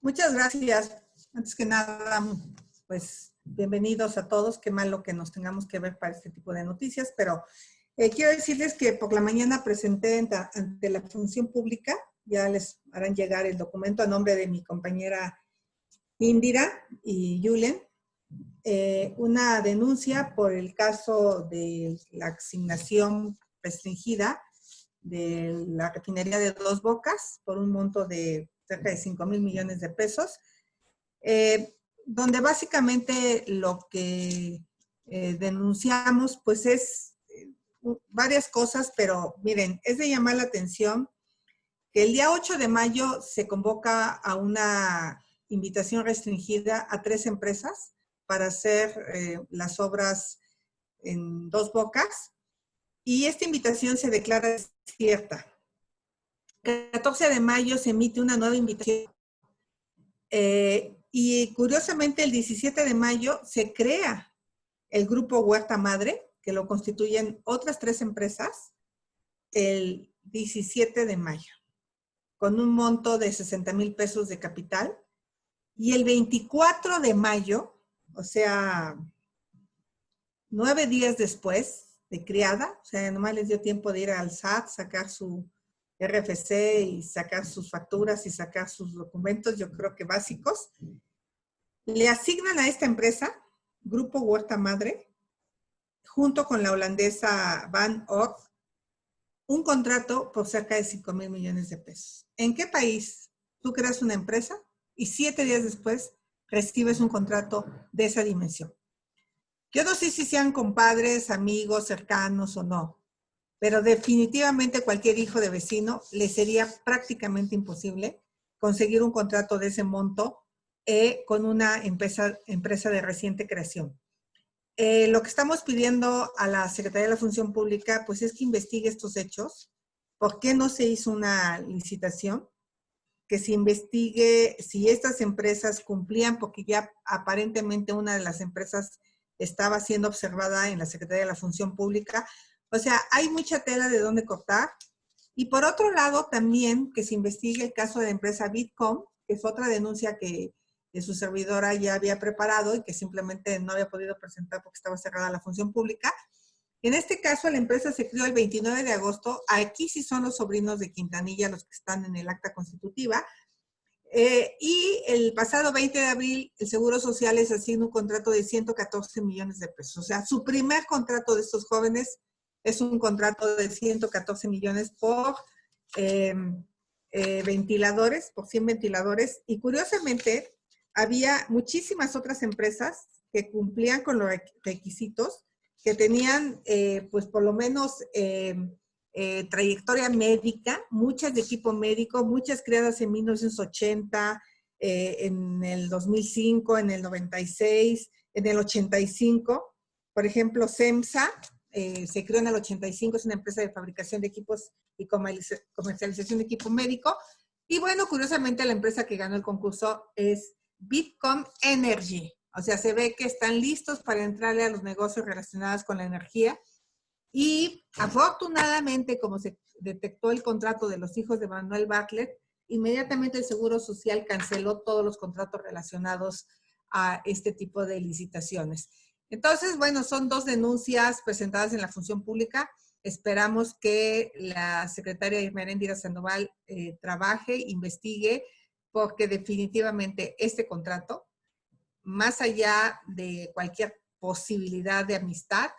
Muchas gracias. Antes que nada, pues bienvenidos a todos. Qué malo que nos tengamos que ver para este tipo de noticias, pero quiero decirles que por la mañana presenté ante la función pública, ya les harán llegar el documento a nombre de mi compañera Indira y Yulen, una denuncia por el caso de la asignación restringida de la refinería de Dos Bocas por un monto de cerca de 5,000 millones de pesos, donde básicamente lo que denunciamos pues es varias cosas, pero miren, es de llamar la atención que el día 8 de mayo se convoca a una invitación restringida a 3 empresas para hacer las obras en Dos Bocas, y esta invitación se declara cierta. El 14 de mayo se emite una nueva invitación y curiosamente el 17 de mayo se crea el grupo Huerta Madre, que lo constituyen otras 3 empresas, el 17 de mayo, con un monto de 60,000 pesos de capital. Y el 24 de mayo, o sea, 9 días después de criada, o sea, nomás les dio tiempo de ir al SAT, sacar su RFC y sacar sus facturas y sacar sus documentos, yo creo que básicos, le asignan a esta empresa, Grupo Huerta Madre, junto con la holandesa Van Ock, un contrato por cerca de 5,000 millones de pesos. ¿En qué país tú creas una empresa y 7 días después recibes un contrato de esa dimensión? Yo no sé si sean compadres, amigos, cercanos o no, pero definitivamente cualquier hijo de vecino le sería prácticamente imposible conseguir un contrato de ese monto con una empresa de reciente creación. Lo que estamos pidiendo a la Secretaría de la Función Pública pues es que investigue estos hechos. ¿Por qué no se hizo una licitación? Que se investigue si estas empresas cumplían, porque ya aparentemente una de las empresas estaba siendo observada en la Secretaría de la Función Pública. O sea, hay mucha tela de dónde cortar. Y por otro lado, también que se investigue el caso de la empresa Bitkom, que es otra denuncia que su servidora ya había preparado y que simplemente no había podido presentar porque estaba cerrada la función pública. En este caso, la empresa se creó el 29 de agosto. Aquí sí son los sobrinos de Quintanilla los que están en el acta constitutiva. Y el pasado 20 de abril, el Seguro Social les asigna un contrato de 114 millones de pesos. O sea, su primer contrato de estos jóvenes es un contrato de 114 millones por ventiladores, por 100 ventiladores. Y curiosamente, había muchísimas otras empresas que cumplían con los requisitos, que tenían pues por lo menos trayectoria médica, muchas de equipo médico, muchas creadas en 1980, en el 2005, en el 96, en el 85. Por ejemplo, SEMSA se creó en el 85, es una empresa de fabricación de equipos y comercialización de equipo médico. Y bueno, curiosamente la empresa que ganó el concurso es Bitkom Energy. O sea, se ve que están listos para entrarle a los negocios relacionados con la energía. Y afortunadamente, como se detectó el contrato de los hijos de Manuel Bartlett, inmediatamente el Seguro Social canceló todos los contratos relacionados a este tipo de licitaciones. Entonces, bueno, son 2 denuncias presentadas en la función pública. Esperamos que la secretaria Irmeréndira Sandoval trabaje, investigue, porque definitivamente este contrato, más allá de cualquier posibilidad de amistad,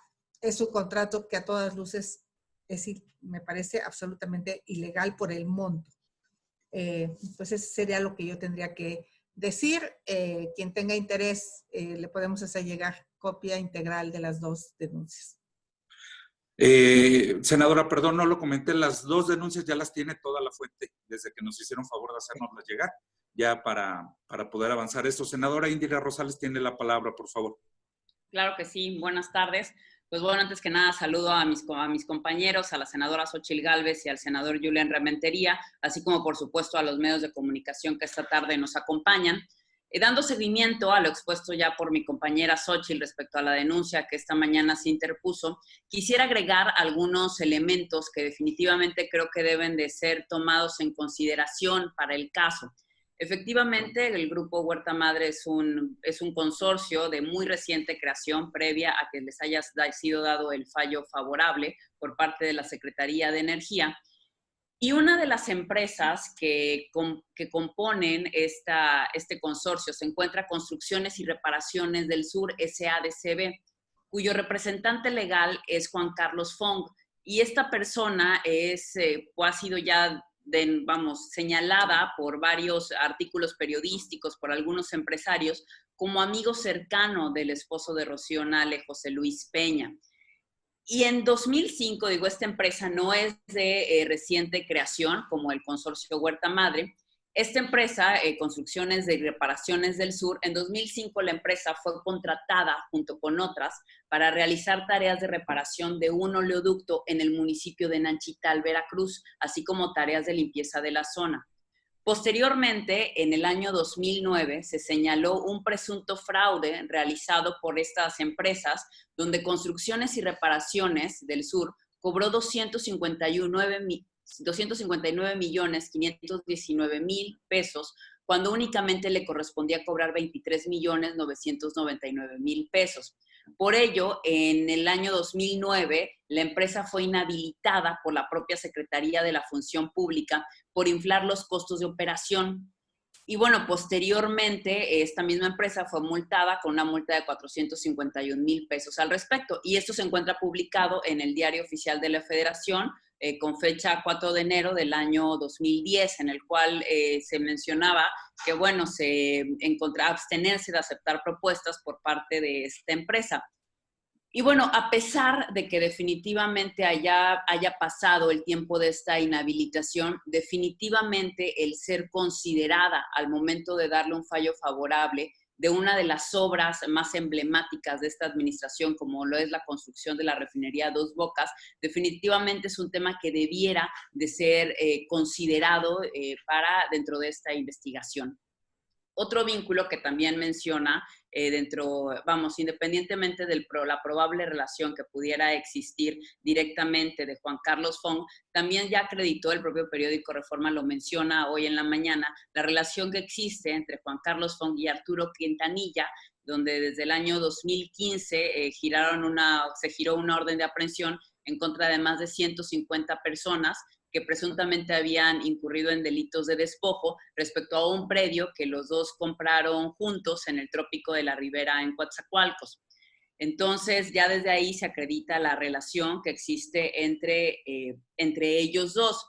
es un contrato que a todas luces me parece absolutamente ilegal por el monto. Pues eso sería lo que yo tendría que decir. Quien tenga interés, le podemos hacer llegar copia integral de las 2 denuncias. Senadora, perdón, no lo comenté, las 2 denuncias ya las tiene toda la fuente, desde que nos hicieron favor de hacernoslas llegar, ya para poder avanzar esto. Senadora Indira Rosales tiene la palabra, por favor. Claro que sí, buenas tardes. Pues bueno, antes que nada saludo a mis compañeros, a la senadora Xóchitl Gálvez y al senador Julen Rementería, así como por supuesto a los medios de comunicación que esta tarde nos acompañan. Dando seguimiento a lo expuesto ya por mi compañera Xóchitl respecto a la denuncia que esta mañana se interpuso, quisiera agregar algunos elementos que definitivamente creo que deben de ser tomados en consideración para el caso. Efectivamente, el Grupo Huerta Madre es un consorcio de muy reciente creación previa a que les haya sido dado el fallo favorable por parte de la Secretaría de Energía. Y una de las empresas que componen este consorcio se encuentra Construcciones y Reparaciones del Sur, SADCB, cuyo representante legal es Juan Carlos Fong. Y esta persona ha sido ya, señalada por varios artículos periodísticos, por algunos empresarios, como amigo cercano del esposo de Rocío Nale, José Luis Peña. Y en 2005, esta empresa no es de reciente creación, como el consorcio Huerta Madre. Esta empresa, Construcciones y Reparaciones del Sur, en 2005 la empresa fue contratada junto con otras para realizar tareas de reparación de un oleoducto en el municipio de Nanchital, Veracruz, así como tareas de limpieza de la zona. Posteriormente, en el año 2009, se señaló un presunto fraude realizado por estas empresas, donde Construcciones y Reparaciones del Sur cobró 259.519.000 pesos, cuando únicamente le correspondía cobrar 23.999.000 pesos. Por ello, en el año 2009, la empresa fue inhabilitada por la propia Secretaría de la Función Pública por inflar los costos de operación. Y bueno, posteriormente, esta misma empresa fue multada con una multa de 451.000 pesos al respecto. Y esto se encuentra publicado en el Diario Oficial de la Federación, con fecha 4 de enero del año 2010, en el cual se mencionaba que, bueno, se encontraba abstenerse de aceptar propuestas por parte de esta empresa. Y bueno, a pesar de que definitivamente haya pasado el tiempo de esta inhabilitación, definitivamente el ser considerada al momento de darle un fallo favorable de una de las obras más emblemáticas de esta administración, como lo es la construcción de la refinería Dos Bocas, definitivamente es un tema que debiera de ser considerado para dentro de esta investigación. Otro vínculo que también menciona independientemente de la probable relación que pudiera existir directamente de Juan Carlos Fong, también ya acreditó el propio periódico Reforma, lo menciona hoy en la mañana, la relación que existe entre Juan Carlos Fong y Arturo Quintanilla, donde desde el año 2015 se giró una orden de aprehensión en contra de más de 150 personas que presuntamente habían incurrido en delitos de despojo respecto a un predio que los dos compraron juntos en el Trópico de la Ribera en Coatzacoalcos. Entonces, ya desde ahí se acredita la relación que existe entre ellos dos.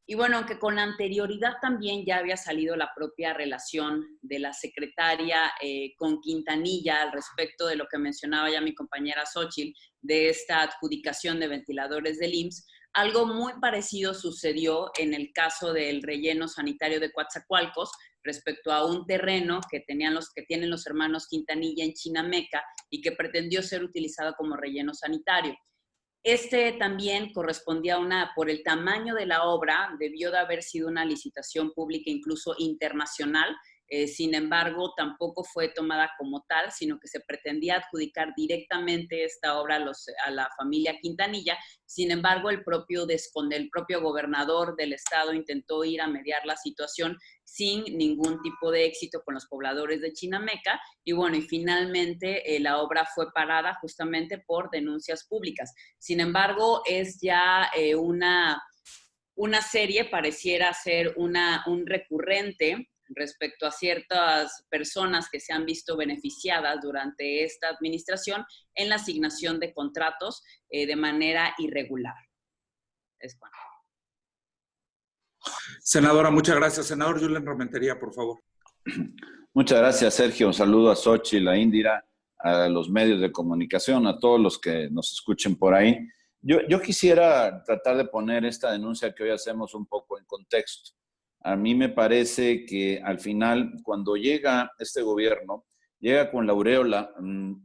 Y bueno, aunque con anterioridad también ya había salido la propia relación de la secretaria con Quintanilla al respecto de lo que mencionaba ya mi compañera Xóchitl, de esta adjudicación de ventiladores del IMSS, algo muy parecido sucedió en el caso del relleno sanitario de Coatzacoalcos respecto a un terreno que tienen los hermanos Quintanilla en Chinameca y que pretendió ser utilizado como relleno sanitario. Este también correspondía por el tamaño de la obra, debió de haber sido una licitación pública incluso internacional. Sin embargo, tampoco fue tomada como tal, sino que se pretendía adjudicar directamente esta obra a la familia Quintanilla. Sin embargo, el propio gobernador del estado intentó ir a mediar la situación sin ningún tipo de éxito con los pobladores de Chinameca. Y bueno, y finalmente la obra fue parada justamente por denuncias públicas. Sin embargo, es ya una serie, pareciera ser un recurrente respecto a ciertas personas que se han visto beneficiadas durante esta administración en la asignación de contratos de manera irregular. Es cuanto. Senadora, muchas gracias. Senador Julen Rementería, por favor. Muchas gracias, Sergio. Un saludo a Xóchitl, a Indira, a los medios de comunicación, a todos los que nos escuchen por ahí. Yo quisiera tratar de poner esta denuncia que hoy hacemos un poco en contexto. A mí me parece que al final, cuando llega este gobierno, llega con la aureola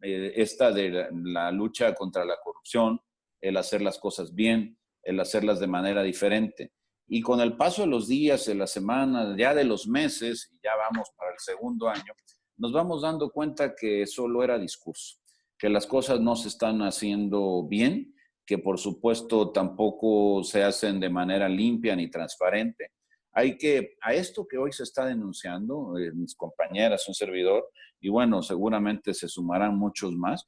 esta de la lucha contra la corrupción, el hacer las cosas bien, el hacerlas de manera diferente. Y con el paso de los días, de las semanas, ya de los meses, y ya vamos para el segundo año, nos vamos dando cuenta que solo era discurso, que las cosas no se están haciendo bien, que por supuesto tampoco se hacen de manera limpia ni transparente. a esto que hoy se está denunciando, mis compañeras, un servidor, y bueno, seguramente se sumarán muchos más,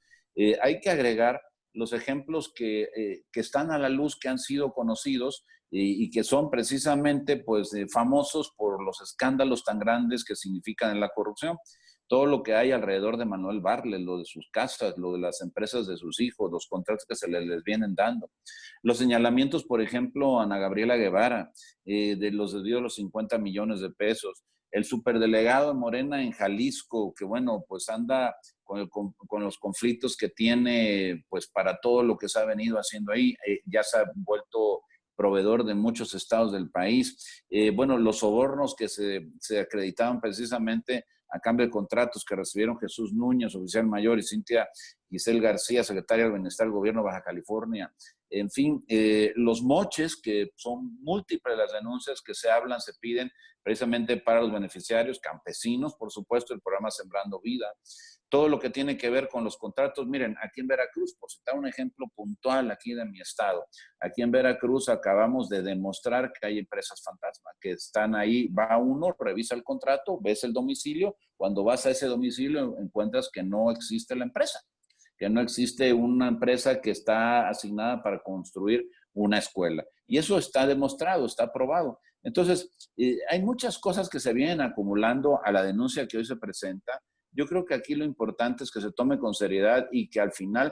hay que agregar los ejemplos que están a la luz, que han sido conocidos y que son precisamente pues, famosos por los escándalos tan grandes que significan en la corrupción. Todo lo que hay alrededor de Manuel Bartlett, lo de sus casas, lo de las empresas de sus hijos, los contratos que se les vienen dando. Los señalamientos, por ejemplo, a Ana Gabriela Guevara, de los desvíos de los 50 millones de pesos. El superdelegado de Morena en Jalisco, que bueno, pues anda con los conflictos que tiene, pues para todo lo que se ha venido haciendo ahí, ya se ha vuelto proveedor de muchos estados del país. Bueno, los sobornos que se acreditaban precisamente a cambio de contratos que recibieron Jesús Núñez, oficial mayor, y Cintia Giselle García, secretaria del Bienestar del Gobierno de Baja California. En fin, los moches, que son múltiples las denuncias que se hablan, se piden precisamente para los beneficiarios, campesinos, por supuesto, el programa Sembrando Vida. Todo lo que tiene que ver con los contratos. Miren, aquí en Veracruz, por citar un ejemplo puntual aquí de mi estado, aquí en Veracruz acabamos de demostrar que hay empresas fantasma, que están ahí, va uno, revisa el contrato, ves el domicilio, cuando vas a ese domicilio encuentras que no existe la empresa, que no existe una empresa que está asignada para construir una escuela. Y eso está demostrado, está probado. Entonces, hay muchas cosas que se vienen acumulando a la denuncia que hoy se presenta. Yo creo que aquí lo importante es que se tome con seriedad y que al final,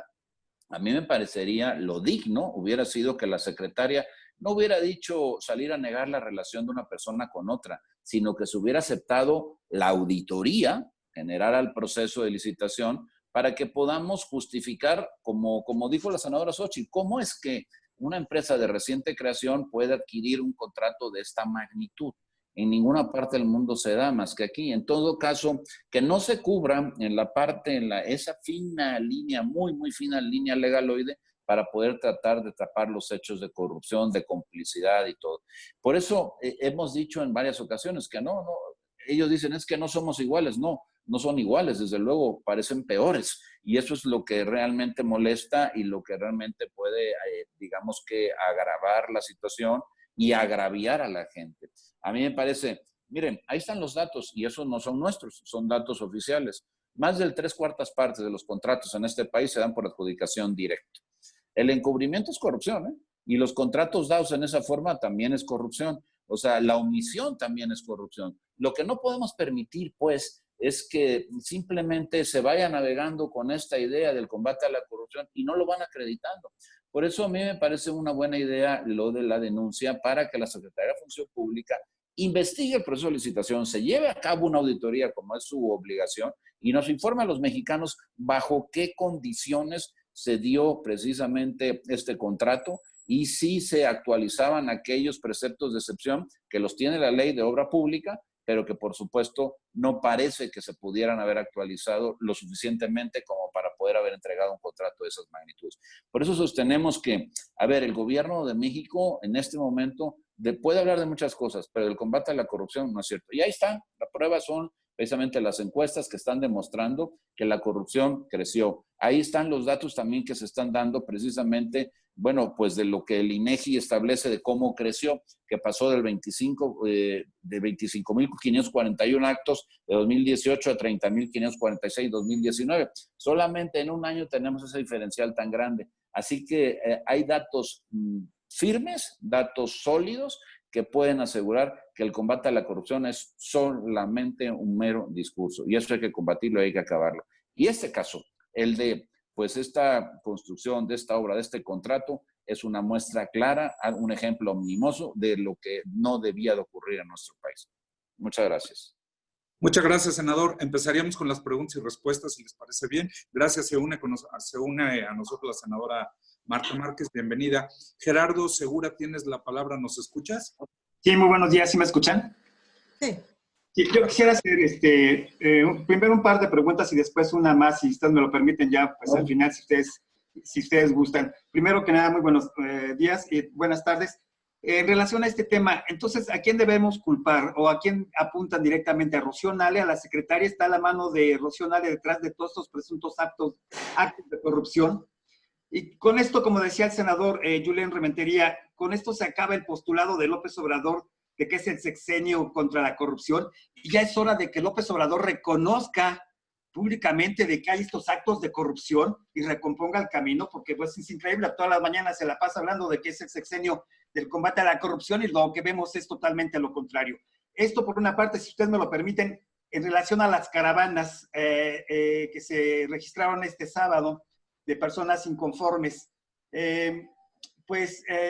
a mí me parecería lo digno hubiera sido que la secretaria no hubiera dicho salir a negar la relación de una persona con otra, sino que se hubiera aceptado la auditoría general al proceso de licitación para que podamos justificar, como dijo la senadora Xochitl, cómo es que una empresa de reciente creación puede adquirir un contrato de esta magnitud. En ninguna parte del mundo se da más que aquí. En todo caso, que no se cubra en la parte, esa fina línea, muy, muy fina línea legaloide, para poder tratar de tapar los hechos de corrupción, de complicidad y todo. Por eso hemos dicho en varias ocasiones que no, ellos dicen es que no somos iguales. No son iguales, desde luego parecen peores. Y eso es lo que realmente molesta y lo que realmente puede, digamos que, agravar la situación y agraviar a la gente. A mí me parece, miren, ahí están los datos y esos no son nuestros, son datos oficiales. Más del 3/4 partes de los contratos en este país se dan por adjudicación directa. El encubrimiento es corrupción, ¿eh? Y los contratos dados en esa forma también es corrupción. O sea, la omisión también es corrupción. Lo que no podemos permitir, pues, es que simplemente se vaya navegando con esta idea del combate a la corrupción y no lo van acreditando. Por eso a mí me parece una buena idea lo de la denuncia para que la Secretaría de Función Pública investigue el proceso de licitación, se lleve a cabo una auditoría como es su obligación y nos informe a los mexicanos bajo qué condiciones se dio precisamente este contrato y si se actualizaban aquellos preceptos de excepción que los tiene la ley de obra pública, pero que por supuesto no parece que se pudieran haber actualizado lo suficientemente como para poder haber entregado un contrato de esas magnitudes. Por eso sostenemos que, a ver, el gobierno de México en este momento puede hablar de muchas cosas, pero el combate a la corrupción no es cierto. Y ahí están, la prueba son precisamente las encuestas que están demostrando que la corrupción creció. Ahí están los datos también que se están dando precisamente, bueno, pues de lo que el INEGI establece de cómo creció, que pasó de 25.541 actos de 2018 a 30.546 de 2019. Solamente en un año tenemos ese diferencial tan grande. Así que hay datos firmes, datos sólidos, que pueden asegurar que el combate a la corrupción es solamente un mero discurso. Y eso hay que combatirlo y hay que acabarlo. Y este caso, el de pues esta construcción de esta obra, de este contrato, es una muestra clara, un ejemplo omnimoso de lo que no debía de ocurrir en nuestro país. Muchas gracias. Muchas gracias, senador. Empezaríamos con las preguntas y respuestas, si les parece bien. Gracias, se une a nosotros la senadora Marta Márquez. Bienvenida. Gerardo Segura, tienes la palabra. ¿Nos escuchas? Sí, muy buenos días. ¿Sí me escuchan? Sí. Sí, yo quisiera hacer primero un par de preguntas y después una más, si ustedes me lo permiten ya, pues al final, si ustedes gustan. Primero que nada, muy buenos días y buenas tardes. En relación a este tema, entonces, ¿a quién debemos culpar o a quién apuntan directamente? ¿A Rocío Nale? ¿A la secretaria? ¿Está la mano de Rocío Nale detrás de todos estos presuntos actos de corrupción? Y con esto, como decía el senador Julián Rementería, con esto se acaba el postulado de López Obrador de que es el sexenio contra la corrupción, y ya es hora de que López Obrador reconozca públicamente de que hay estos actos de corrupción y recomponga el camino, porque pues es increíble, todas las mañanas se la pasa hablando de que es el sexenio del combate a la corrupción y lo que vemos es totalmente lo contrario. Esto por una parte, si ustedes me lo permiten, en relación a las caravanas que se registraron este sábado de personas inconformes,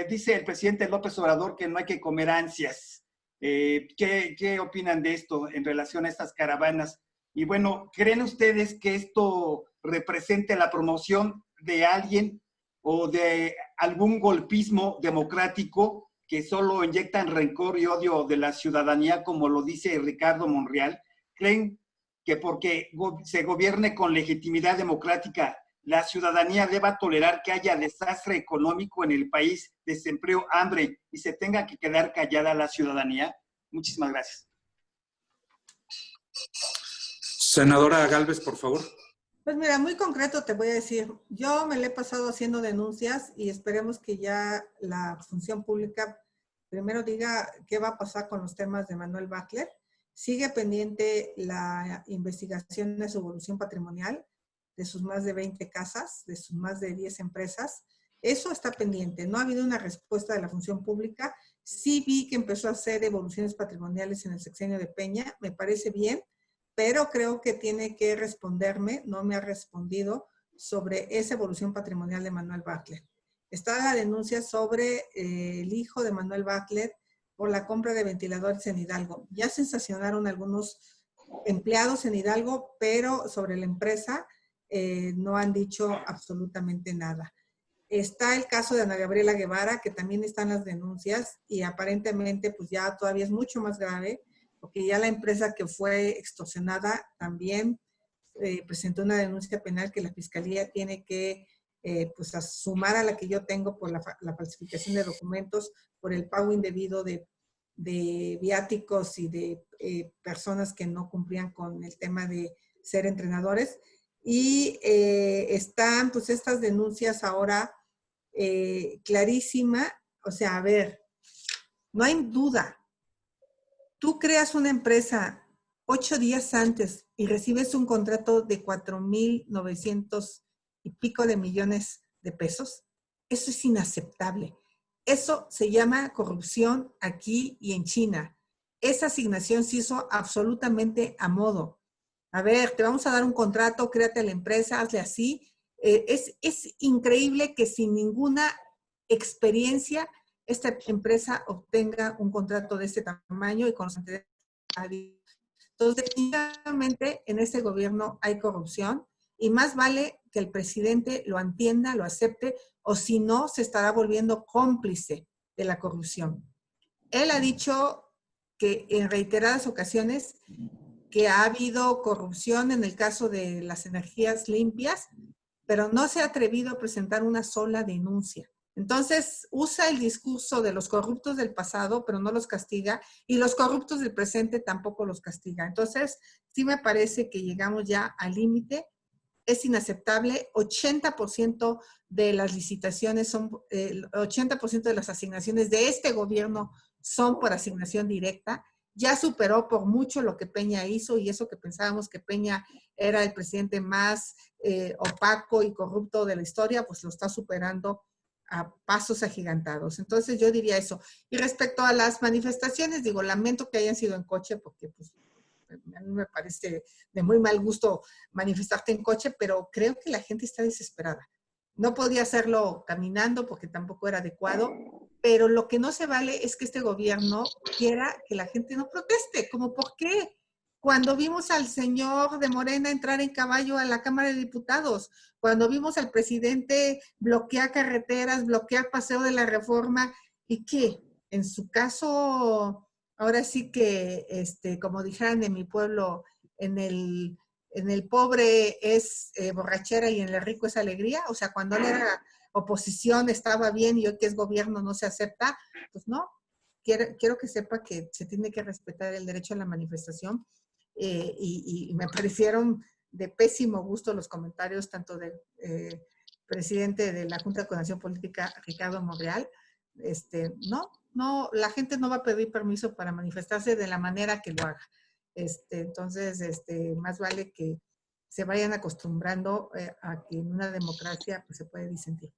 dice el presidente López Obrador que no hay que comer ansias. ¿Qué opinan de esto en relación a estas caravanas? Y bueno, ¿creen ustedes que esto represente la promoción de alguien o de algún golpismo democrático que solo inyectan rencor y odio de la ciudadanía, como lo dice Ricardo Monreal? ¿Creen que porque se gobierne con legitimidad democrática, la ciudadanía deba tolerar que haya desastre económico en el país, desempleo, hambre, y se tenga que quedar callada la ciudadanía? Muchísimas gracias. Senadora Gálvez, por favor. Pues mira, muy concreto te voy a decir, yo me le he pasado haciendo denuncias y esperemos que ya la función pública primero diga qué va a pasar con los temas de Manuel Bartlett. Sigue pendiente la investigación de su evolución patrimonial, de sus más de 20 casas, de sus más de 10 empresas. Eso está pendiente. No ha habido una respuesta de la función pública. Sí vi que empezó a hacer evoluciones patrimoniales en el sexenio de Peña. Me parece bien, pero creo que tiene que responderme, no me ha respondido, sobre esa evolución patrimonial de Manuel Bartlett. Está la denuncia sobre el hijo de Manuel Bartlett por la compra de ventiladores en Hidalgo. Ya sensacionaron algunos empleados en Hidalgo, pero sobre la empresa no han dicho absolutamente nada. Está el caso de Ana Gabriela Guevara, que también están las denuncias y aparentemente pues ya todavía es mucho más grave, porque ya la empresa que fue extorsionada también presentó una denuncia penal que la Fiscalía tiene que pues sumar a la que yo tengo por la falsificación de documentos, por el pago indebido de viáticos y de personas que no cumplían con el tema de ser entrenadores. Y están pues estas denuncias ahora clarísima. O sea, a ver, no hay duda. Tú creas una empresa 8 días antes y recibes un contrato de 4,900 y pico de millones de pesos. Eso es inaceptable. Eso se llama corrupción aquí y en China. Esa asignación se hizo absolutamente a modo. A ver, te vamos a dar un contrato, créate la empresa, hazle así. Es increíble que sin ninguna experiencia esta empresa obtenga un contrato de este tamaño y con los antecedentes. Entonces, definitivamente en este gobierno hay corrupción y más vale que el presidente lo entienda, lo acepte, o si no, se estará volviendo cómplice de la corrupción. Él ha dicho que en reiteradas ocasiones que ha habido corrupción en el caso de las energías limpias, pero no se ha atrevido a presentar una sola denuncia. Entonces, usa el discurso de los corruptos del pasado, pero no los castiga, y los corruptos del presente tampoco los castiga. Entonces, sí me parece que llegamos ya al límite. Es inaceptable. 80% de las licitaciones son, 80% de las asignaciones de este gobierno son por asignación directa. Ya superó por mucho lo que Peña hizo, y eso que pensábamos que Peña era el presidente más opaco y corrupto de la historia, pues lo está superando a pasos agigantados. Entonces yo diría eso. Y respecto a las manifestaciones, digo, lamento que hayan sido en coche, porque pues a mí me parece de muy mal gusto manifestarte en coche, pero creo que la gente está desesperada. No podía hacerlo caminando porque tampoco era adecuado, pero lo que no se vale es que este gobierno quiera que la gente no proteste. ¿Cómo por qué? Cuando vimos al señor de Morena entrar en caballo a la Cámara de Diputados, cuando vimos al presidente bloquear carreteras, bloquear Paseo de la Reforma, ¿y qué? En su caso, ahora sí que, como dijeran en mi pueblo, en el pobre es borrachera y en el rico es alegría. O sea, cuando él era oposición estaba bien y hoy que es gobierno no se acepta, pues no. Quiero que sepa que se tiene que respetar el derecho a la manifestación. Y me parecieron de pésimo gusto los comentarios tanto del presidente de la Junta de Coordinación Política, Ricardo Monreal, no, la gente no va a pedir permiso para manifestarse de la manera que lo haga. Entonces, más vale que se vayan acostumbrando a que en una democracia pues, se puede disentir.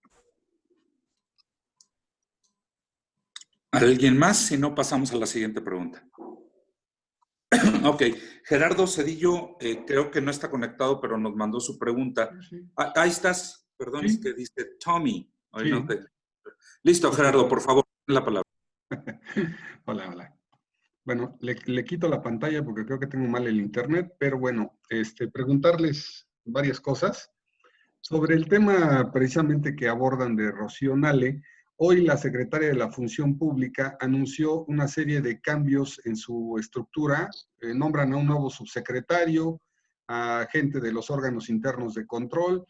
¿Alguien más? Si no, pasamos a la siguiente pregunta. Ok, Gerardo Cedillo, creo que no está conectado, pero nos mandó su pregunta. Sí. Ahí estás, perdón, Sí. es que dice Tommy. Ay, Sí. no te... Listo, Gerardo, por favor, la palabra. Hola, hola. Bueno, le quito la pantalla porque creo que tengo mal el internet, pero bueno, preguntarles varias cosas. Sobre el tema precisamente que abordan de Rocío Nale, hoy la secretaria de la Función Pública anunció una serie de cambios en su estructura, nombran a un nuevo subsecretario, a gente de los órganos internos de control,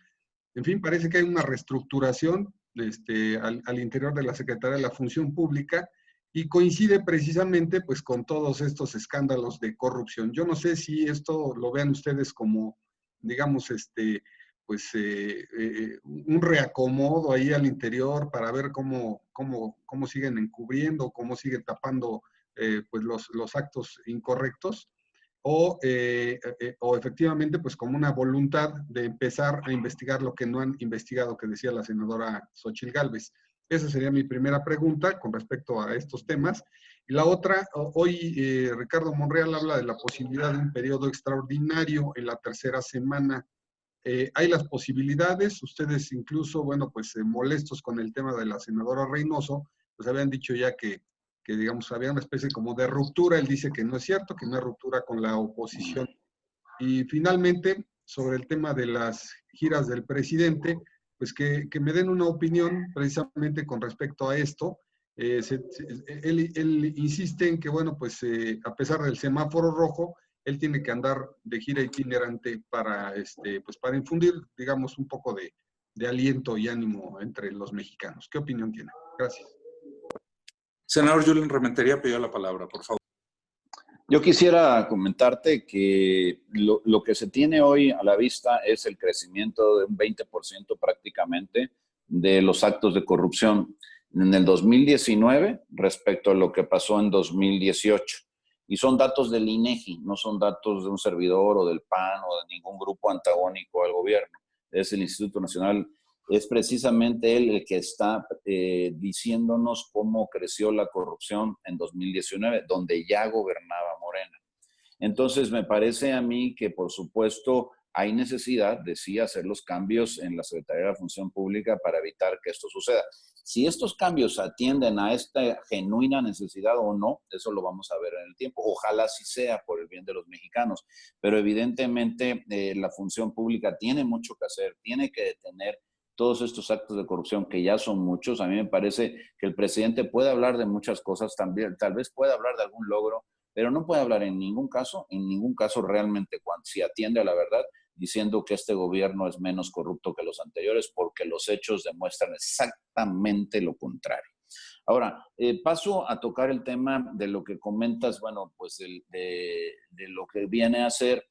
en fin, parece que hay una reestructuración al interior de la Secretaría de la Función Pública y coincide precisamente pues con todos estos escándalos de corrupción. Yo no sé si esto lo vean ustedes como, digamos, un reacomodo ahí al interior para ver cómo siguen encubriendo, cómo siguen tapando pues los actos incorrectos. O efectivamente, pues como una voluntad de empezar a investigar lo que no han investigado, que decía la senadora Xóchitl Gálvez. Esa sería mi primera pregunta con respecto a estos temas. Y la otra, hoy Ricardo Monreal habla de la posibilidad de un periodo extraordinario en la tercera semana. Hay las posibilidades, ustedes incluso, bueno, pues molestos con el tema de la senadora Reynoso, pues habían dicho ya que digamos, había una especie como de ruptura. Él dice que no es cierto, que no hay ruptura con la oposición. Y finalmente, sobre el tema de las giras del presidente, pues que me den una opinión precisamente con respecto a esto. Él insiste en que, bueno, pues a pesar del semáforo rojo, él tiene que andar de gira itinerante para, pues para infundir, digamos, un poco de aliento y ánimo entre los mexicanos. ¿Qué opinión tiene? Gracias. Senador Julián Rementería pidió la palabra, por favor. Yo quisiera comentarte que lo que se tiene hoy a la vista es el crecimiento de un 20% prácticamente de los actos de corrupción en el 2019 respecto a lo que pasó en 2018. Y son datos del INEGI, no son datos de un servidor o del PAN o de ningún grupo antagónico al gobierno. Es el Instituto Nacional. Es precisamente él el que está diciéndonos cómo creció la corrupción en 2019, donde ya gobernaba Morena. Entonces, me parece a mí que, por supuesto, hay necesidad de sí hacer los cambios en la Secretaría de la Función Pública para evitar que esto suceda. Si estos cambios atienden a esta genuina necesidad o no, eso lo vamos a ver en el tiempo. Ojalá sí sea por el bien de los mexicanos, pero evidentemente la Función Pública tiene mucho que hacer, tiene que detener todos estos actos de corrupción, que ya son muchos. A mí me parece que el presidente puede hablar de muchas cosas también, tal vez pueda hablar de algún logro, pero no puede hablar en ningún caso realmente, cuando si atiende a la verdad, diciendo que este gobierno es menos corrupto que los anteriores, porque los hechos demuestran exactamente lo contrario. Ahora, paso a tocar el tema de lo que comentas, bueno, pues de lo que viene a ser,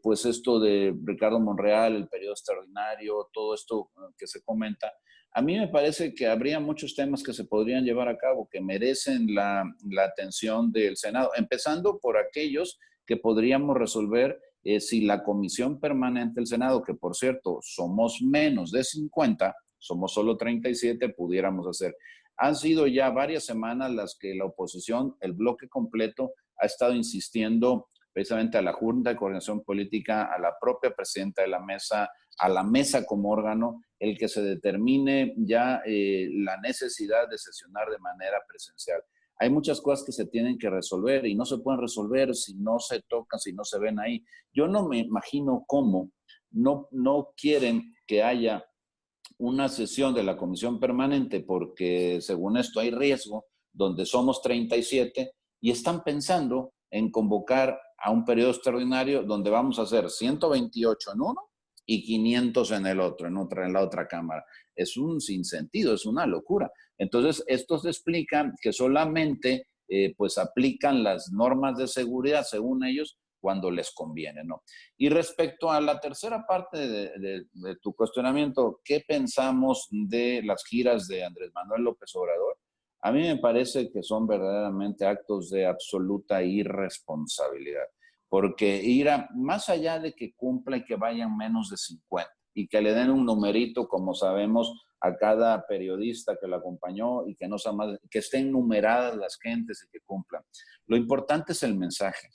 pues esto de Ricardo Monreal, el periodo extraordinario, todo esto que se comenta. A mí me parece que habría muchos temas que se podrían llevar a cabo, que merecen la atención del Senado, empezando por aquellos que podríamos resolver si la Comisión Permanente del Senado, que por cierto somos menos de 50, somos solo 37, pudiéramos hacer. Han sido ya varias semanas las que la oposición, el bloque completo, ha estado insistiendo precisamente a la Junta de Coordinación Política, a la propia presidenta de la mesa, a la mesa como órgano, el que se determine ya la necesidad de sesionar de manera presencial. Hay muchas cosas que se tienen que resolver y no se pueden resolver si no se tocan, si no se ven ahí. Yo no me imagino cómo no quieren que haya una sesión de la Comisión Permanente porque según esto hay riesgo, donde somos 37 y están pensando en convocar a un periodo extraordinario donde vamos a hacer 128 en uno y 500 en el otro, en la otra cámara. Es un sinsentido, es una locura. Entonces, esto se explica que solamente pues aplican las normas de seguridad, según ellos, cuando les conviene, ¿no? Y respecto a la tercera parte de tu cuestionamiento, ¿qué pensamos de las giras de Andrés Manuel López Obrador? A mí me parece que son verdaderamente actos de absoluta irresponsabilidad, porque más allá de que cumpla y que vayan menos de 50 y que le den un numerito, como sabemos, a cada periodista que lo acompañó y que no sea más, que estén numeradas las gentes y que cumplan. Lo importante es el mensaje.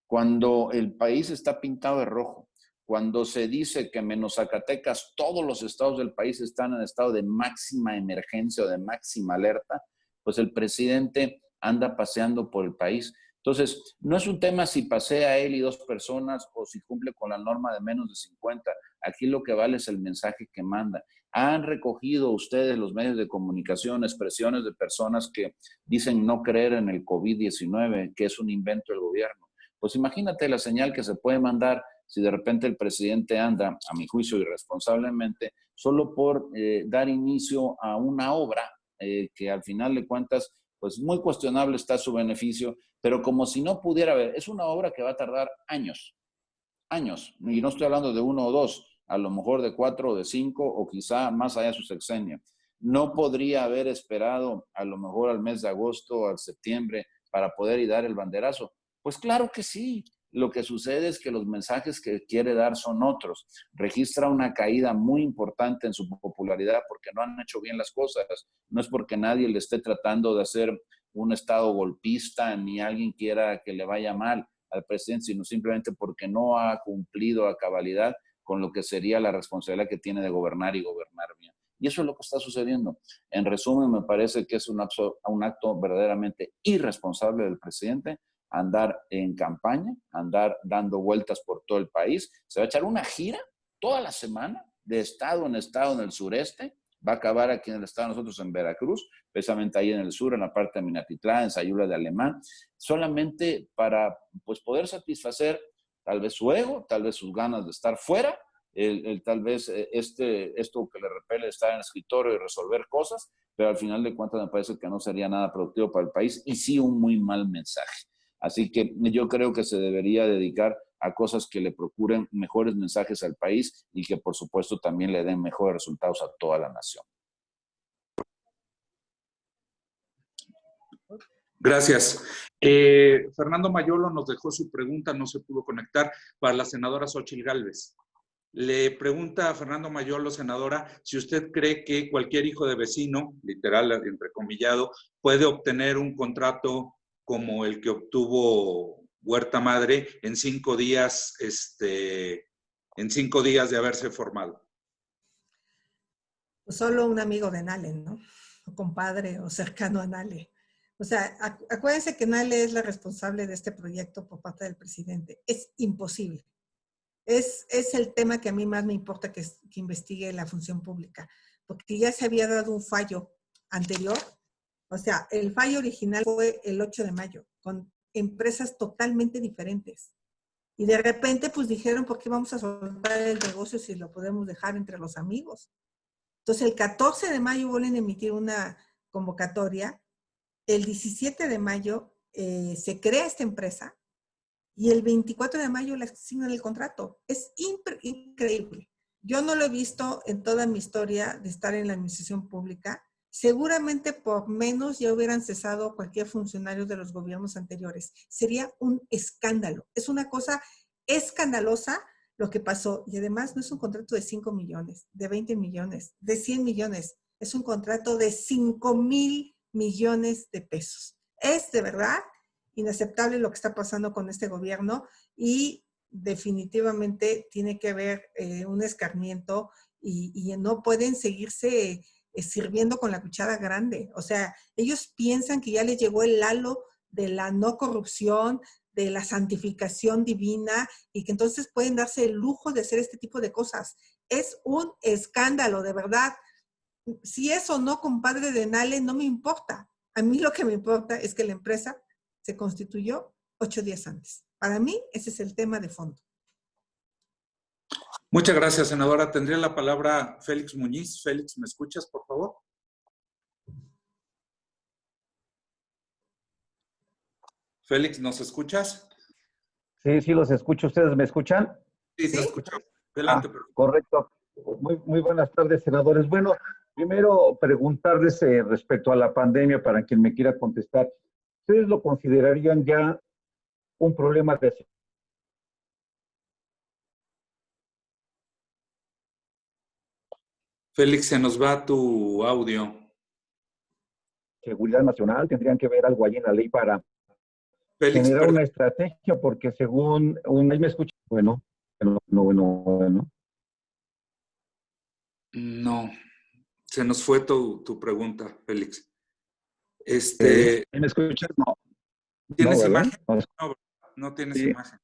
Cuando el país está pintado de rojo, cuando se dice que menos Zacatecas, todos los estados del país están en estado de máxima emergencia o de máxima alerta, pues el presidente anda paseando por el país. Entonces, no es un tema si pasea él y 2 personas o si cumple con la norma de menos de 50. Aquí lo que vale es el mensaje que manda. ¿Han recogido ustedes, los medios de comunicación, expresiones de personas que dicen no creer en el COVID-19, que es un invento del gobierno? Pues imagínate la señal que se puede mandar si de repente el presidente anda, a mi juicio irresponsablemente, solo por dar inicio a una obra que al final de cuentas, pues muy cuestionable está su beneficio, pero como si no pudiera haber, es una obra que va a tardar años, y no estoy hablando de 1 o 2, a lo mejor de 4 o de 5 o quizá más allá de su sexenio. No podría haber esperado a lo mejor al mes de agosto o al septiembre para poder ir dar el banderazo. Pues claro que sí. Lo que sucede es que los mensajes que quiere dar son otros. Registra una caída muy importante en su popularidad porque no han hecho bien las cosas. No es porque nadie le esté tratando de hacer un estado golpista ni alguien quiera que le vaya mal al presidente, sino simplemente porque no ha cumplido a cabalidad con lo que sería la responsabilidad que tiene de gobernar y gobernar bien. Y eso es lo que está sucediendo. En resumen, me parece que es un acto verdaderamente irresponsable del presidente, andar en campaña, andar dando vueltas por todo el país. Se va a echar una gira toda la semana, de estado en el sureste. Va a acabar aquí en el estado, nosotros en Veracruz, precisamente ahí en el sur, en la parte de Minatitlán, en Sayula de Alemán, solamente para pues, poder satisfacer tal vez su ego, tal vez sus ganas de estar fuera, tal vez esto que le repele estar en el escritorio y resolver cosas, pero al final de cuentas me parece que no sería nada productivo para el país y sí un muy mal mensaje. Así que yo creo que se debería dedicar a cosas que le procuren mejores mensajes al país y que por supuesto también le den mejores resultados a toda la nación. Gracias. Fernando Mayolo nos dejó su pregunta, no se pudo conectar, para la senadora Xóchitl Gálvez. Le pregunta a Fernando Mayolo, senadora, si usted cree que cualquier hijo de vecino, literal, entrecomillado, puede obtener un contrato como el que obtuvo Huerta Madre en 5 días, en 5 días de haberse formado. Pues solo un amigo de Nale, ¿no? O compadre o cercano a Nale. O sea, acuérdense que Nale es la responsable de este proyecto por parte del presidente. Es imposible. Es el tema que a mí más me importa que investigue la función pública, porque ya se había dado un fallo anterior. O sea, el fallo original fue el 8 de mayo, con empresas totalmente diferentes. Y de repente, pues dijeron, ¿por qué vamos a soltar el negocio si lo podemos dejar entre los amigos? Entonces, el 14 de mayo vuelven a emitir una convocatoria. El 17 de mayo se crea esta empresa y el 24 de mayo le asignan el contrato. Es increíble. Yo no lo he visto en toda mi historia de estar en la administración pública. Seguramente por menos ya hubieran cesado cualquier funcionario de los gobiernos anteriores. Sería un escándalo. Es una cosa escandalosa lo que pasó. Y además no es un contrato de 5 millones, de 20 millones, de 100 millones. Es un contrato de 5,000 millones de pesos. Es de verdad inaceptable lo que está pasando con este gobierno y definitivamente tiene que haber un escarmiento y no pueden seguirse sirviendo con la cuchara grande. O sea, ellos piensan que ya les llegó el halo de la no corrupción, de la santificación divina y que entonces pueden darse el lujo de hacer este tipo de cosas. Es un escándalo, de verdad. Si es o no compadre de Nale, no me importa. A mí lo que me importa es que la empresa se constituyó 8 días antes. Para mí, ese es el tema de fondo. Muchas gracias, senadora. Tendría la palabra Félix Muñiz. Félix, ¿me escuchas, por favor? Félix, ¿nos escuchas? Sí, los escucho. ¿Ustedes me escuchan? Sí, te escuchamos. Adelante. Correcto. Muy buenas tardes, senadores. Bueno, Primero, preguntarles respecto a la pandemia, para quien me quiera contestar. ¿Ustedes lo considerarían ya un problema de Félix, se nos va tu audio. seguridad nacional? ¿Tendrían que ver algo ahí en la ley para Félix, generar perdón. una estrategia? Porque según ahí me escucha, bueno. No, se nos fue tu pregunta, Félix. ¿Ahí me escuchas? No, ¿Tienes ¿verdad? imagen? No, no tienes Sí, imagen.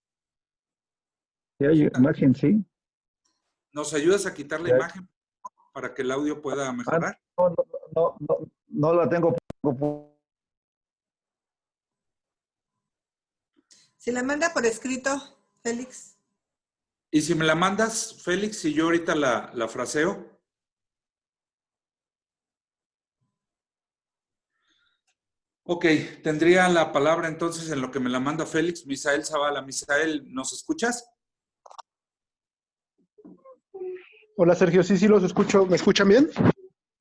sí hay imagen, sí. ¿Nos ayudas a quitar la Ya. imagen para que el audio pueda mejorar? No la tengo. Si la manda por escrito, Félix. Y si me la mandas, Félix, y yo ahorita la fraseo. Ok, tendría la palabra entonces en lo que me la manda Félix, Misael Zavala. Misael, ¿nos escuchas? Hola Sergio, sí los escucho. ¿Me escuchan bien?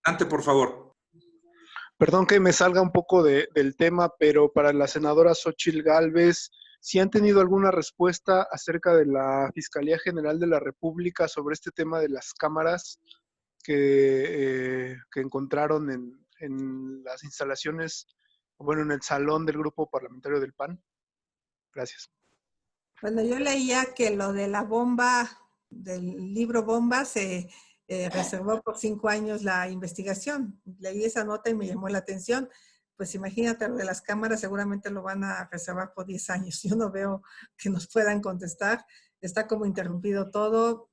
Adelante, por favor. Perdón que me salga un poco del tema, pero para la senadora Xóchitl Gálvez, ¿sí han tenido alguna respuesta acerca de la Fiscalía General de la República sobre este tema de las cámaras que encontraron en las instalaciones, bueno, en el salón del grupo parlamentario del PAN? Gracias. Bueno, yo leía que lo de la bomba, del libro Bomba, se reservó por 5 años la investigación. Leí esa nota y me llamó la atención. Pues imagínate, lo de las cámaras seguramente lo van a reservar por 10 años. Yo no veo que nos puedan contestar. Está como interrumpido todo.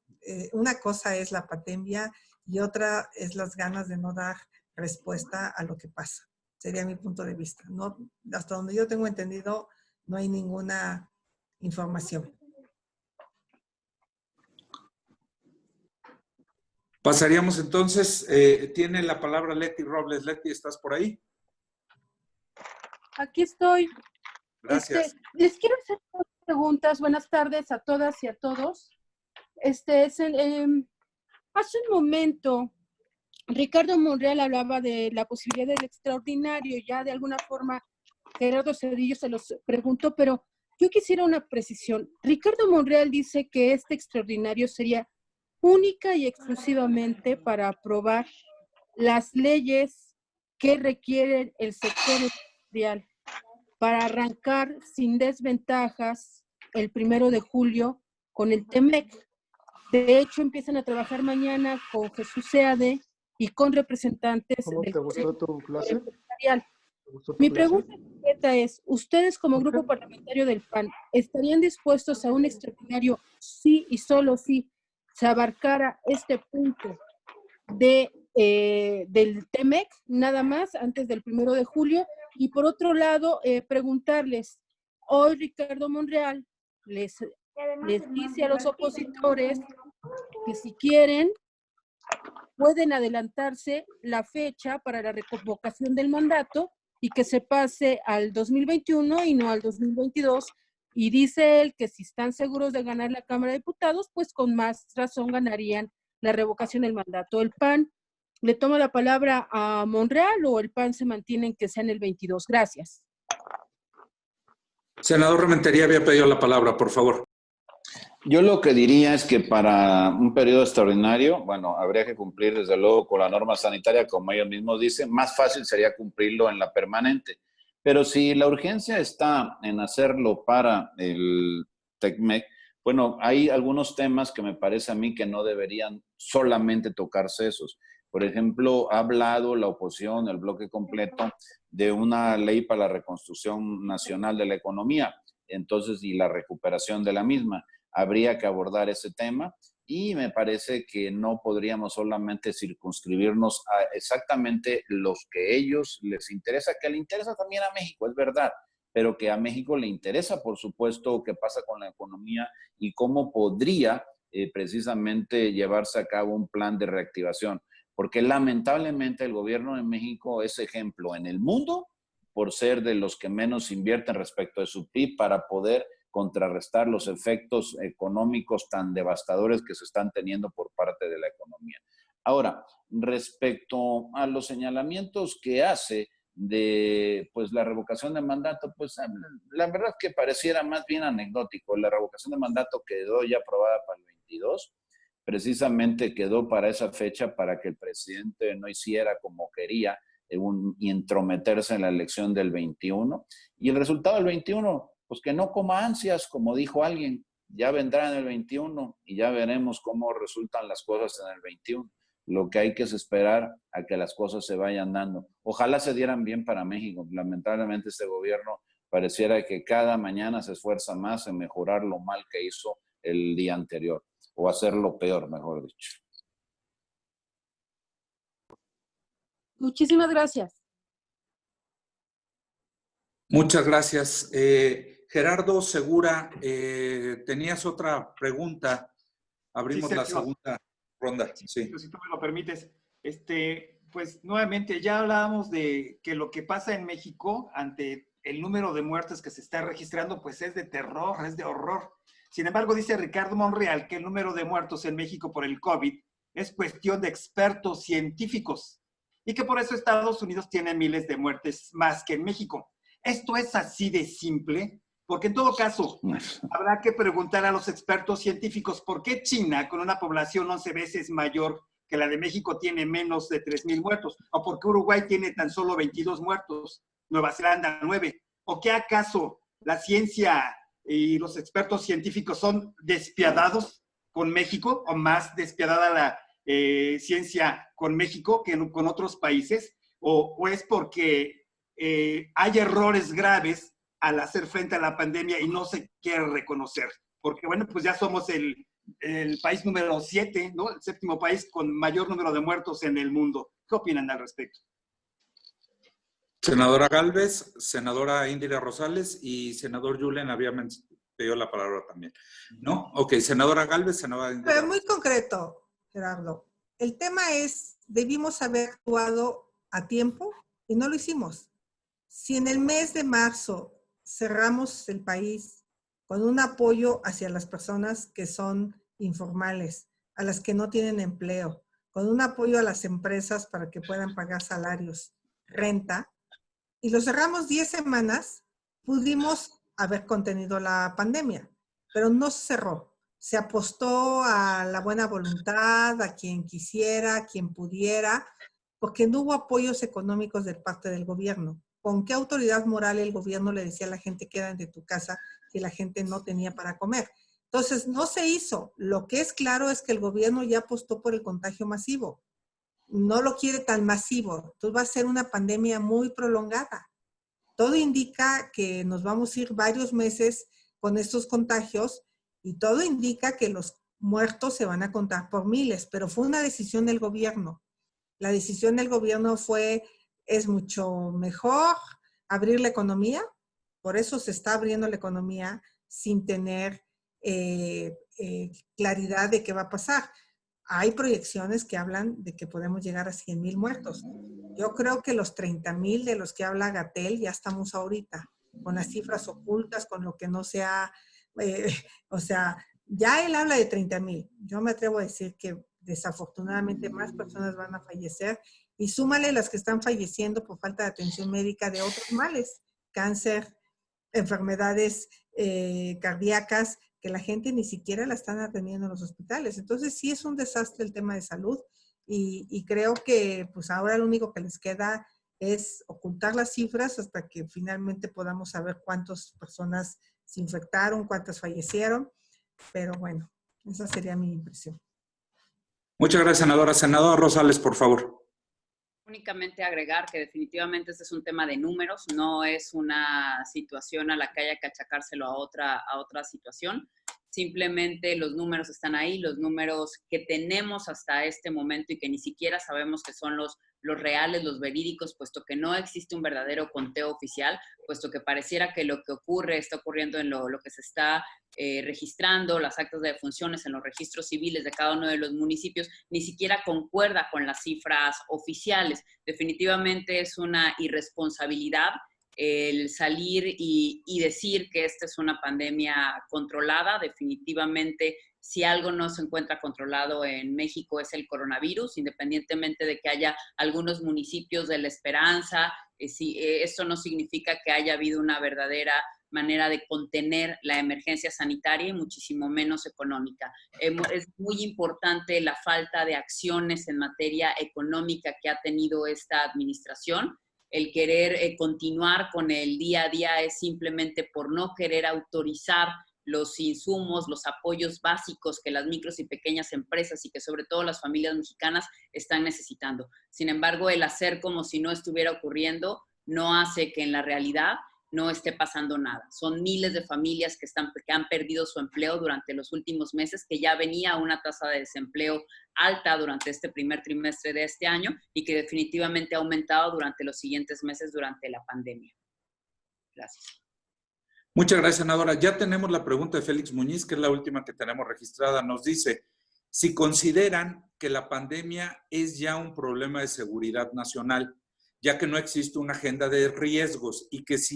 Una cosa es la pandemia y otra es las ganas de no dar respuesta a lo que pasa. Sería mi punto de vista. No, hasta donde yo tengo entendido, no hay ninguna información. Pasaríamos entonces, tiene la palabra Leti Robles. Leti, ¿estás por ahí? Aquí estoy. Gracias. Les quiero hacer dos preguntas. Buenas tardes a todas y a todos. Hace un momento, Ricardo Monreal hablaba de la posibilidad del extraordinario. Ya de alguna forma, Gerardo Cedillo se los preguntó, pero yo quisiera una precisión. Ricardo Monreal dice que este extraordinario sería única y exclusivamente para aprobar las leyes que requiere el sector industrial para arrancar sin desventajas el 1 de julio con el TEMEC. De hecho, empiezan a trabajar mañana con Jesús Seade y con representantes ¿Cómo te gustó tu clase? empresarial. ¿Te gustó tu Mi clase? pregunta concreta es, ¿ustedes como grupo parlamentario del PAN estarían dispuestos a un extraordinario sí y solo si se abarcara este punto del TEMEC, nada más, antes del 1 de julio? Y por otro lado, preguntarles, hoy Ricardo Monreal les dice a los opositores que si quieren, pueden adelantarse la fecha para la reconvocación del mandato y que se pase al 2021 y no al 2022. Y dice él que si están seguros de ganar la Cámara de Diputados, pues con más razón ganarían la revocación del mandato. ¿El PAN le toma la palabra a Monreal o el PAN se mantiene en que sea en el 22? Gracias. Senador Rementería había pedido la palabra, por favor. Yo lo que diría es que para un periodo extraordinario, bueno, habría que cumplir desde luego con la norma sanitaria, como ellos mismos dicen. Más fácil sería cumplirlo en la permanente. Pero si la urgencia está en hacerlo para el TECMEC, bueno, hay algunos temas que me parece a mí que no deberían solamente tocarse esos. Por ejemplo, ha hablado la oposición, el bloque completo, de una ley para la reconstrucción nacional de la economía, entonces, y la recuperación de la misma. Habría que abordar ese tema y me parece que no podríamos solamente circunscribirnos a exactamente los que a ellos les interesa, que le interesa también a México, es verdad, pero que a México le interesa, por supuesto, qué pasa con la economía y cómo podría precisamente llevarse a cabo un plan de reactivación. Porque lamentablemente el gobierno de México es ejemplo en el mundo por ser de los que menos invierten respecto de su PIB para poder contrarrestar los efectos económicos tan devastadores que se están teniendo por parte de la economía. Ahora, respecto a los señalamientos que hace de pues la revocación de mandato, pues la verdad es que pareciera más bien anecdótico. La revocación de mandato quedó ya aprobada para el 22, precisamente quedó para esa fecha para que el presidente no hiciera como quería y entrometerse en la elección del 21. Y el resultado del 21, pues que no coma ansias, como dijo alguien, ya vendrá en el 21 y ya veremos cómo resultan las cosas en el 21. Lo que hay que es esperar a que las cosas se vayan dando. Ojalá se dieran bien para México. Lamentablemente este gobierno pareciera que cada mañana se esfuerza más en mejorar lo mal que hizo el día anterior, o hacerlo peor, mejor dicho. Muchísimas gracias. Muchas gracias. Gerardo Segura, tenías otra pregunta. Abrimos Sí, la Sergio. segunda ronda. Sí. Si tú me lo permites. Pues nuevamente, ya hablábamos de que lo que pasa en México ante el número de muertes que se está registrando, pues es de terror, es de horror. Sin embargo, dice Ricardo Monreal que el número de muertos en México por el COVID es cuestión de expertos científicos y que por eso Estados Unidos tiene miles de muertes más que en México. ¿Esto es así de simple? Porque en todo caso, habrá que preguntar a los expertos científicos por qué China, con una población 11 veces mayor que la de México, tiene menos de 3,000 muertos, o por qué Uruguay tiene tan solo 22 muertos, Nueva Zelanda 9, o qué acaso la ciencia y los expertos científicos son despiadados con México, o más despiadada la ciencia con México que con otros países, o es porque hay errores graves al hacer frente a la pandemia y no se quiere reconocer. Porque, bueno, pues ya somos el país número 7, ¿no? El 7º país con mayor número de muertos en el mundo. ¿Qué opinan al respecto? Senadora Gálvez, senadora Indira Rosales y senador Julen había pedido la palabra también. ¿No? Ok, senadora Gálvez, senadora Indira. Pero muy concreto, Gerardo. El tema es, debimos haber actuado a tiempo y no lo hicimos. Si en el mes de marzo cerramos el país con un apoyo hacia las personas que son informales, a las que no tienen empleo, con un apoyo a las empresas para que puedan pagar salarios, renta, y lo cerramos 10 semanas, pudimos haber contenido la pandemia, pero no se cerró. Se apostó a la buena voluntad, a quien quisiera, a quien pudiera, porque no hubo apoyos económicos de parte del gobierno. ¿Con qué autoridad moral el gobierno le decía a la gente quédate en tu casa si la gente no tenía para comer? Entonces, no se hizo. Lo que es claro es que el gobierno ya apostó por el contagio masivo. No lo quiere tan masivo. Entonces va a ser una pandemia muy prolongada. Todo indica que nos vamos a ir varios meses con estos contagios y todo indica que los muertos se van a contar por miles, pero fue una decisión del gobierno. La decisión del gobierno es mucho mejor abrir la economía, por eso se está abriendo la economía sin tener claridad de qué va a pasar. Hay proyecciones que hablan de que podemos llegar a 100,000 muertos. Yo creo que los 30,000 de los que habla Gatell ya estamos ahorita, con las cifras ocultas, con lo que no sea, o sea, ya él habla de 30,000. Yo me atrevo a decir que desafortunadamente más personas van a fallecer y súmale las que están falleciendo por falta de atención médica de otros males, cáncer, enfermedades cardíacas, que la gente ni siquiera la están atendiendo en los hospitales. Entonces sí es un desastre el tema de salud y creo que pues ahora lo único que les queda es ocultar las cifras hasta que finalmente podamos saber cuántas personas se infectaron, cuántas fallecieron, pero bueno, esa sería mi impresión. Muchas gracias, senadora. Senadora Rosales, por favor. Únicamente agregar que definitivamente este es un tema de números, no es una situación a la que haya que achacárselo a otra situación. Simplemente los números están ahí, los números que tenemos hasta este momento y que ni siquiera sabemos que son los reales, los verídicos, puesto que no existe un verdadero conteo oficial, puesto que pareciera que lo que ocurre está ocurriendo en lo que se está registrando, las actas de defunciones en los registros civiles de cada uno de los municipios, ni siquiera concuerda con las cifras oficiales. Definitivamente es una irresponsabilidad el salir y decir que esta es una pandemia controlada. Definitivamente, si algo no se encuentra controlado en México es el coronavirus, independientemente de que haya algunos municipios de la esperanza. Esto no significa que haya habido una verdadera manera de contener la emergencia sanitaria y muchísimo menos económica. Es muy importante la falta de acciones en materia económica que ha tenido esta administración. El querer continuar con el día a día es simplemente por no querer autorizar los insumos, los apoyos básicos que las micros y pequeñas empresas y que sobre todo las familias mexicanas están necesitando. Sin embargo, el hacer como si no estuviera ocurriendo no hace que en la realidad no esté pasando nada. Son miles de familias que han perdido su empleo durante los últimos meses, que ya venía una tasa de desempleo alta durante este primer trimestre de este año y que definitivamente ha aumentado durante los siguientes meses durante la pandemia. Gracias. Muchas gracias, senadora. Ya tenemos la pregunta de Félix Muñiz, que es la última que tenemos registrada. Nos dice, si consideran que la pandemia es ya un problema de seguridad nacional, ya que no existe una agenda de riesgos y que si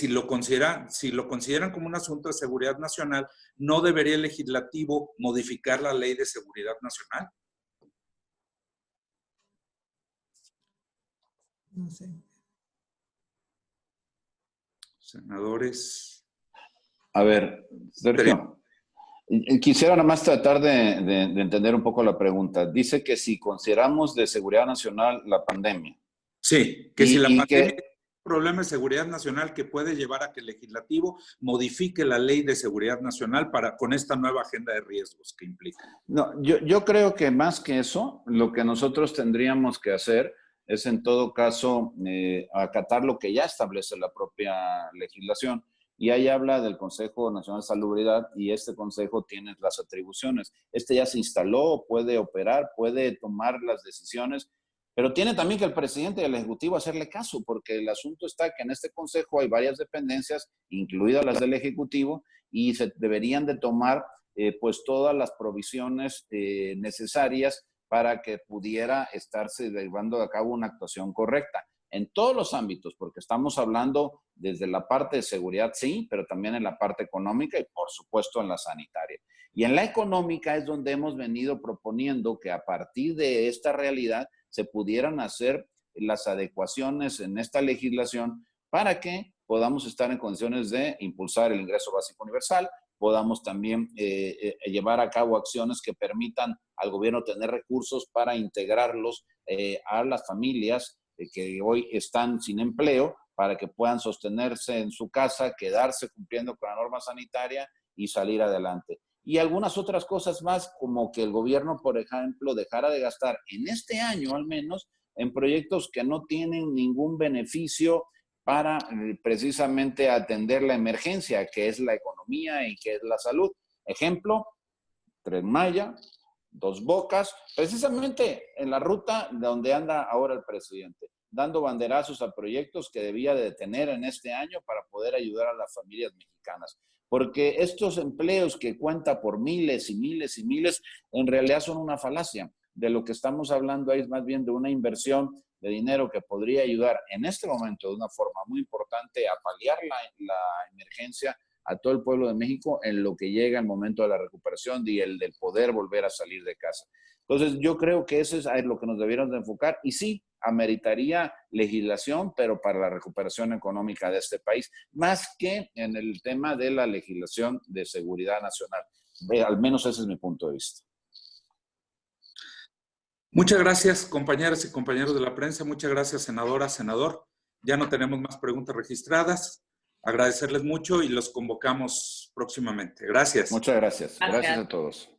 lo consideran como un asunto de seguridad nacional, ¿no debería el legislativo modificar la ley de seguridad nacional? No sé. Senadores. A ver, Sergio. Quisiera nada más tratar de entender un poco la pregunta. Dice que si consideramos de seguridad nacional la pandemia. Sí, que si la pandemia es un problema de seguridad nacional que puede llevar a que el legislativo modifique la ley de seguridad nacional con esta nueva agenda de riesgos que implica. No, yo creo que más que eso, lo que nosotros tendríamos que hacer es en todo caso acatar lo que ya establece la propia legislación. Y ahí habla del Consejo Nacional de Salubridad y este consejo tiene las atribuciones. Este ya se instaló, puede operar, puede tomar las decisiones, pero tiene también que el presidente y el Ejecutivo hacerle caso, porque el asunto está que en este consejo hay varias dependencias, incluidas las del Ejecutivo, y se deberían de tomar pues todas las provisiones necesarias para que pudiera estarse llevando a cabo una actuación correcta. En todos los ámbitos, porque estamos hablando desde la parte de seguridad, sí, pero también en la parte económica y por supuesto en la sanitaria. Y en la económica es donde hemos venido proponiendo que a partir de esta realidad se pudieran hacer las adecuaciones en esta legislación para que podamos estar en condiciones de impulsar el ingreso básico universal, podamos también llevar a cabo acciones que permitan al gobierno tener recursos para integrarlos a las familias que hoy están sin empleo, para que puedan sostenerse en su casa, quedarse cumpliendo con la norma sanitaria y salir adelante. Y algunas otras cosas más, como que el gobierno, por ejemplo, dejara de gastar en este año al menos en proyectos que no tienen ningún beneficio para precisamente atender la emergencia, que es la economía y que es la salud. Ejemplo, Tren Maya, Dos Bocas, precisamente en la ruta donde anda ahora el presidente, dando banderazos a proyectos que debía de tener en este año para poder ayudar a las familias mexicanas. Porque estos empleos que cuenta por miles y miles y miles, en realidad son una falacia. De lo que estamos hablando ahí es más bien de una inversión de dinero que podría ayudar en este momento de una forma muy importante a paliar la emergencia a todo el pueblo de México en lo que llega el momento de la recuperación y el del poder volver a salir de casa. Entonces, yo creo que eso es lo que nos debieron de enfocar y sí, ameritaría legislación, pero para la recuperación económica de este país, más que en el tema de la legislación de seguridad nacional. Al menos ese es mi punto de vista. Muchas gracias, compañeras y compañeros de la prensa. Muchas gracias, senadora, senador. Ya no tenemos más preguntas registradas. Agradecerles mucho y los convocamos próximamente. Gracias. Muchas gracias. Gracias a todos.